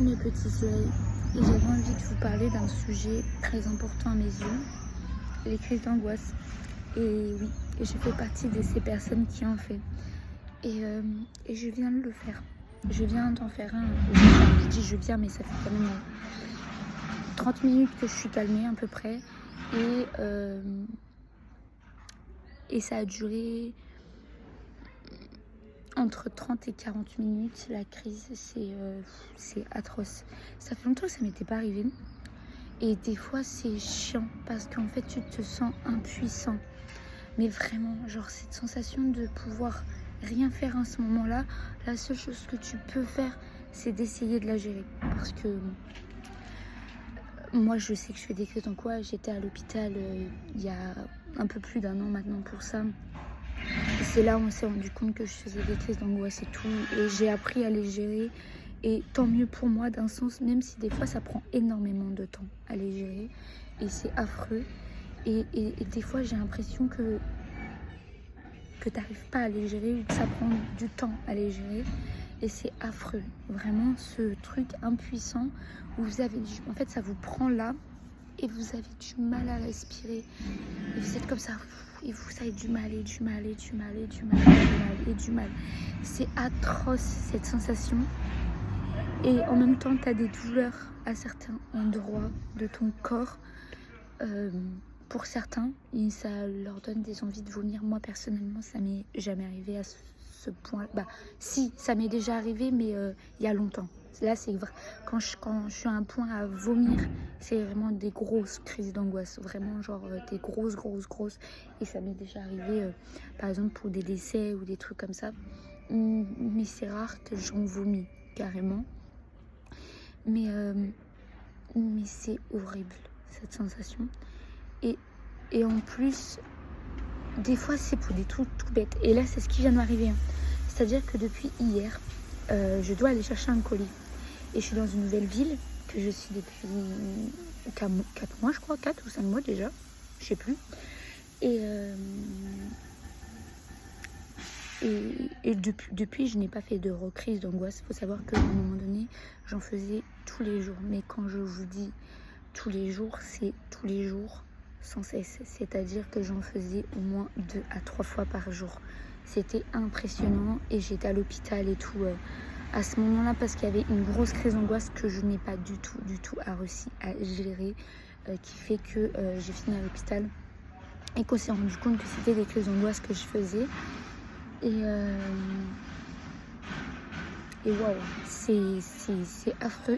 Mes petits soleils, et j'avais envie de vous parler d'un sujet très important à mes yeux, les crises d'angoisse. Et oui, et je fais partie de ces personnes qui en fait. Et je viens de le faire. Je viens d'en faire un. Je dis je viens, mais ça fait quand même 30 minutes que je suis calmée à peu près. Et ça a duré entre 30 et 40 minutes. La crise, c'est atroce. Ça fait longtemps que ça m'était pas arrivé. Et des fois, c'est chiant parce qu'en fait, tu te sens impuissant. Mais vraiment, genre cette sensation de pouvoir rien faire à ce moment-là, la seule chose que tu peux faire, c'est d'essayer de la gérer. Parce que moi, je sais que je fais des crises d'angoisse. J'étais à l'hôpital il y a un peu plus d'1 an maintenant pour ça. Et c'est là où on s'est rendu compte que je faisais des crises d'angoisse et tout. Et j'ai appris à les gérer. Et tant mieux pour moi d'un sens, même si des fois ça prend énormément de temps à les gérer. Et c'est affreux. Et des fois j'ai l'impression que tu n'arrives pas à les gérer ou que ça prend du temps à les gérer. Et c'est affreux. Vraiment ce truc impuissant où vous avez en fait ça vous prend là et vous avez du mal à respirer. Et vous êtes comme ça. Et vous avez du mal. C'est atroce cette sensation. Et en même temps, tu as des douleurs à certains endroits de ton corps. Pour certains, et ça leur donne des envies de vomir. Moi, personnellement, ça m'est jamais arrivé à ce point. Bah, si, ça m'est déjà arrivé, mais il y a longtemps. Là, c'est vrai. Quand je suis à un point à vomir, c'est vraiment des grosses crises d'angoisse. Vraiment, genre des grosses. Et ça m'est déjà arrivé, par exemple, pour des décès ou des trucs comme ça. Mais c'est rare que j'en vomis, carrément. Mais c'est horrible, cette sensation. Et en plus, des fois, c'est pour des trucs tout bêtes. Et là, c'est ce qui vient de m'arriver. C'est-à-dire que depuis hier, je dois aller chercher un colis. Et je suis dans une nouvelle ville que je suis depuis 4 mois, je crois, 4 ou 5 mois déjà. Je sais plus. Et depuis, je n'ai pas fait de recrise d'angoisse. Il faut savoir qu'à un moment donné, j'en faisais tous les jours. Mais quand je vous dis tous les jours, c'est tous les jours sans cesse. C'est-à-dire que j'en faisais au moins 2 à 3 fois par jour. C'était impressionnant et j'étais à l'hôpital et tout à ce moment-là parce qu'il y avait une grosse crise d'angoisse que je n'ai pas du tout réussi à gérer qui fait que j'ai fini à l'hôpital et qu'on s'est rendu compte que c'était des crises d'angoisse que je faisais. Et waouh, c'est affreux.